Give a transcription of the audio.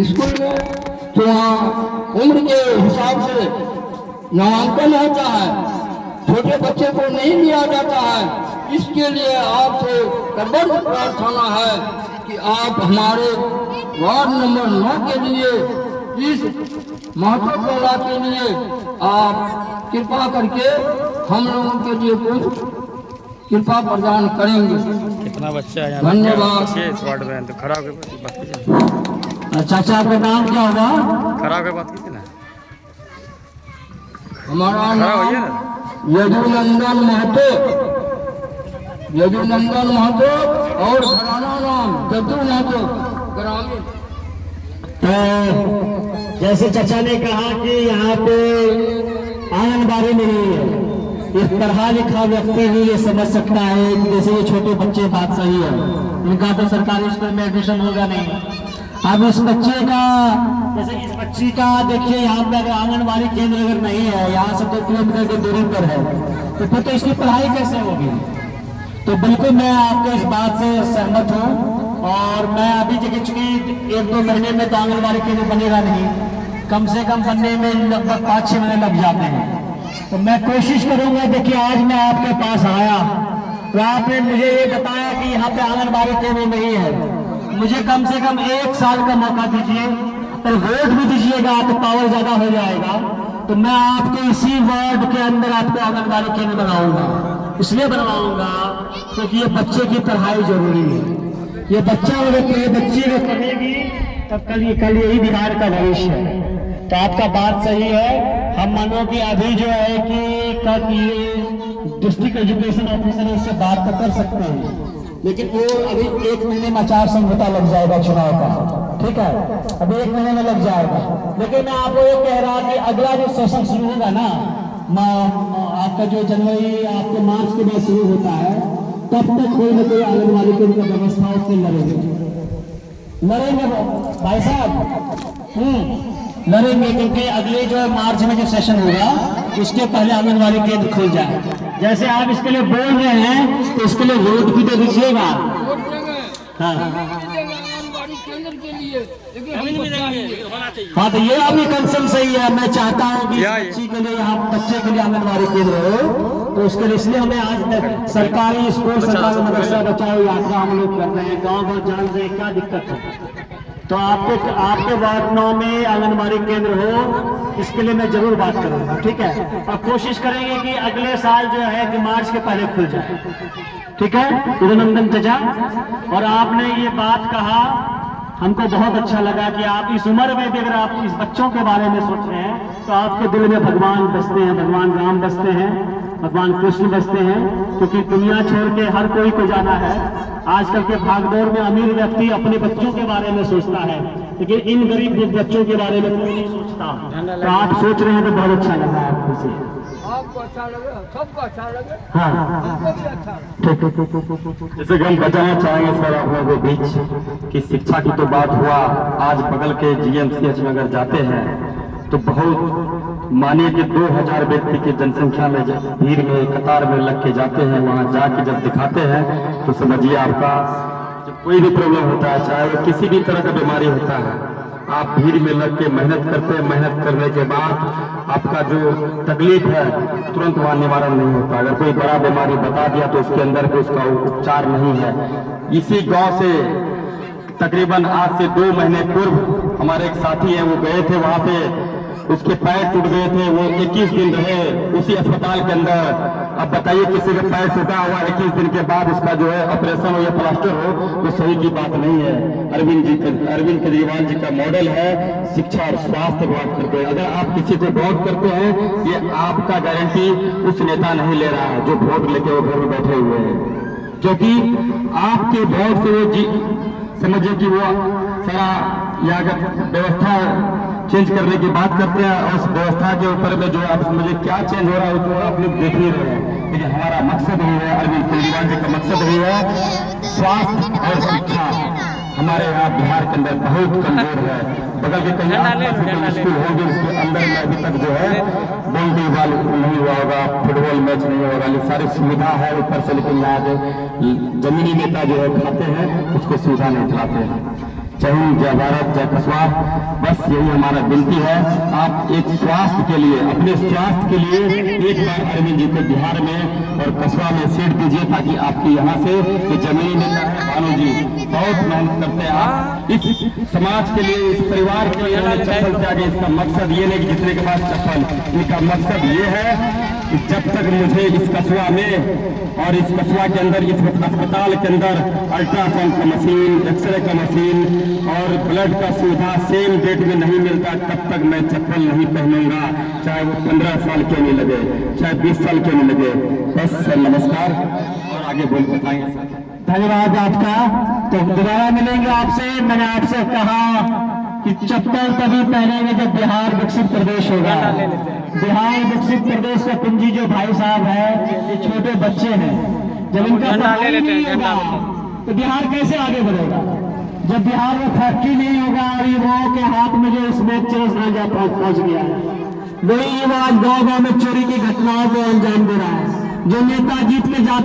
School में तो वहाँ उम्र के हिसाब से नामांकन होता है, छोटे बच्चे को नहीं लिया जाता है। इसके लिए आपसे कबड़ प्रार्थना है कि आप हमारे वार्ड नंबर 9 के लिए इस महत्वपूर्ण के लिए आप कृपा करके हम लोगों के लिए कुछ कृपा प्रदान करेंगे। कितना बच्चा है? धन्यवाद। इस वार्ड में तो खड़ा होकर बात कीजिए। चाचा आपका नाम क्या होगा? खड़ा होकर बात कीजिए ना। हमारा खड़ा होइए नाम ना। यदुनंदन महतो, यदुनंदन महतो और घराना नाम जद्दू महतो ग्रामीण। तो जैसे चाचा ने कहा कि यहाँ पे आंगनबाड़ी नहीं है, एक पढ़ा लिखा व्यक्ति ही ये समझ सकता है कि जैसे ये छोटे बच्चे बात सही है, इनका तो सरकारी स्कूल में एडमिशन होगा नहीं। अब इस बच्चे का, जैसे इस बच्ची का देखिए, यहाँ पे अगर आंगनबाड़ी केंद्र अगर नहीं है, यहाँ से 2 किलोमीटर की दूरी पर है, तो फिर तो इसकी पढ़ाई कैसे होगी? तो बिल्कुल मैं आपको इस बात से सहमत हूँ। और मैं अभी देखिए चूंकि 1-2 महीने में तो आंगनबाड़ी केंद्र बनेगा नहीं, कम से कम बनने में लगभग 5-6 महीने लग जाते हैं। तो मैं कोशिश करूंगा, देखिए आज मैं आपके पास आया तो आपने मुझे ये बताया कि यहाँ पे आंगनबाड़ी केंद्र नहीं है। मुझे कम से कम 1 साल का मौका दीजिए, और वोट भी दीजिएगा तो पावर ज्यादा हो जाएगा, तो मैं आपके इसी वार्ड के अंदर आपको आंगनबाड़ी केंद्र बनाऊंगा। इसलिए बनवाऊंगा क्योंकि ये बच्चे की पढ़ाई जरूरी है। ये बच्चा अगर बच्ची अगर पढ़ेगी तब कल यही बिहार का भविष्य है। तो आपका बात सही है। हम मानो कि अभी जो है कि कब ये डिस्ट्रिक्ट एजुकेशन ऑफिसर उससे बात तो कर सकते हैं, लेकिन वो अभी 1 महीने में आचार संहिता लग जाएगा चुनाव का, ठीक है, अभी 1 महीने में लग जाएगा। लेकिन मैं आपको ये कह रहा कि अगला जो सेशन शुरू होगा ना, आपका जो जनवरी आपके मार्च के बाद शुरू होता है, तब तक कोई ना कोई आंगनबाड़ी केंद्र का व्यवस्था उससे लड़ेंगे भाई साहब, लड़ेंगे। क्योंकि अगले जो मार्च में जो सेशन होगा उसके पहले आंगनबाड़ी केंद्र खुल जाए। जैसे आप इसके लिए बोल रहे हैं तो इसके लिए वोट भी तो दीजिएगा। हाँ, तो ये आपकी कंसर्न सही है। मैं चाहता हूँ कि बच्ची के लिए, यहाँ बच्चे के लिए आंगनबाड़ी केंद्र हो, तो उसके लिए इसलिए हमें आज सरकारी स्कूल, सरकारी मदरसा बचाओ यात्रा हम लोग कर रहे हैं। गाँव गाँव जान रहे क्या दिक्कत है। तो आपके वार्ड 9 में आंगनबाड़ी केंद्र हो, इसके लिए मैं जरूर बात करूंगा, ठीक है। और कोशिश करेंगे कि अगले साल जो है कि मार्च के पहले खुल जाए, ठीक है यदुनंदन चाचा। और आपने ये बात कहा, हमको बहुत अच्छा लगा कि आप इस उम्र में भी अगर आप इस बच्चों के बारे में सोच रहे हैं तो आपके दिल में भगवान बसते हैं, भगवान राम बसते हैं, भगवान कृष्ण बसते हैं। क्योंकि दुनिया छोड़ के हर कोई को जाना है। आजकल के भागदौड़ में अमीर व्यक्ति अपने बच्चों के बारे में सोचता है, लेकिन इन गरीब बच्चों के बारे में कोई नहीं सोचता। तो आप सोच रहे हैं तो बहुत अच्छा लगा आपको से। आपको अच्छा लगे, सबको अच्छा लगे। हाँ, जैसे कि हम बताना चाहेंगे सर आप लोगों के बीच कि शिक्षा की तो बात हुआ, आज बगल के GMCH में अगर जाते हैं तो बहुत मानिए कि 2000 व्यक्ति की जनसंख्या में भीड़ में कतार में लग के जाते हैं। वहाँ जाके जब दिखाते हैं तो समझिए आपका जब कोई भी प्रॉब्लम होता है, चाहे वो किसी भी तरह का बीमारी होता है, आप भीड़ में लग के मेहनत करते हैं। मेहनत करने के बाद आपका जो तकलीफ है तुरंत वहाँ निवारण नहीं होता। अगर कोई बड़ा बीमारी बता दिया तो उसके अंदर भी उसका उपचार नहीं है। इसी गांव से तकरीबन आज से 2 महीने पूर्व हमारे एक साथी हैं, वो गए थे वहाँ पे, उसके पैर टूट गए थे, वो 21 दिन रहे उसी अस्पताल के अंदर। अब बताइए किसी का पैर टूटा हुआ 21 दिन के बाद उसका जो है ऑपरेशन हो या प्लास्टर हो, वो सही की बात नहीं है। अरविंद केजरीवाल जी का मॉडल है शिक्षा और स्वास्थ्य बात करते हैं। अगर आप किसी को वोट करते हैं, ये आपका गारंटी उस नेता नहीं ले रहा है जो वोट लेके वो घर में बैठे हुए हैं, क्योंकि आपके वोट से वो समझिए कि वो सारा यहाँ व्यवस्था चेंज करने की बात करते हैं। और उस व्यवस्था के ऊपर में जो आप समझिए क्या चेंज हो रहा है वो आप लोग देख ही रहे हैं। लेकिन हमारा मकसद ही है, अरविंद केजरीवाल जी का मकसद ही है स्वास्थ्य और शिक्षा। हमारे यहाँ बिहार के अंदर बहुत कमजोर है। बगल के कहीं स्कूल होंगे उसके अंदर में अभी तक जो है वॉलीबॉल नहीं हुआ होगा, फुटबॉल मैच नहीं होगा, ये सारी सुविधा है ऊपर से, लेकिन यहाँ जो जमीनी नेता जो है खाते हैं उसको सुविधा नहीं दिलाते हैं। जय हिंद, जय भारत, जय कस्बा। बस यही हमारा विनती है, आप एक स्वास्थ्य के लिए, अपने स्वास्थ्य के लिए एक बार अरविंद जी को बिहार में और कस्बा में सीट दीजिए, ताकि आपकी यहाँ से ये जमीन नेता है भानु जी बहुत मेहनत करते हैं। आप इस समाज के लिए, इस परिवार के लिए इन्होंने चप्पल त्यागे। इसका मकसद ये नहीं कि जितने के पास चप्पल, इनका मकसद ये है कि जब तक मुझे इस कस्बा में और इस कस्बा के अंदर, इस अस्पताल के अंदर अल्ट्रासाउंड का मशीन, एक्सरे का मशीन और ब्लड का सुविधा सेम डेट में नहीं मिलता, तब तक मैं चप्पल नहीं पहनूंगा, चाहे वो 15 साल क्यों नहीं लगे, चाहे 20 साल क्यों नहीं लगे। बस सर, नमस्कार, और आगे बोल बताएंगे सर। धन्यवाद आपका। तो दोबारा मिलेंगे आपसे। मैंने आपसे कहा कि चप्पल तभी पहनेंगे जब बिहार विकसित प्रदेश होगा। बिहार विकसित प्रदेश का कुंजी जो भाई साहब है, ये छोटे बच्चे हैं, जब इनका पढ़ाई नहीं होगा तो बिहार कैसे आगे बढ़ेगा? जब बिहार में फैक्ट्री नहीं होगा और युवाओं के हाथ में जो स्मोक चरस गांजा पहुंच गया है, वही युवा गाँव गाँव में चोरी की घटनाओं को अंजाम दे रहा है। जो नेता जीत के जाते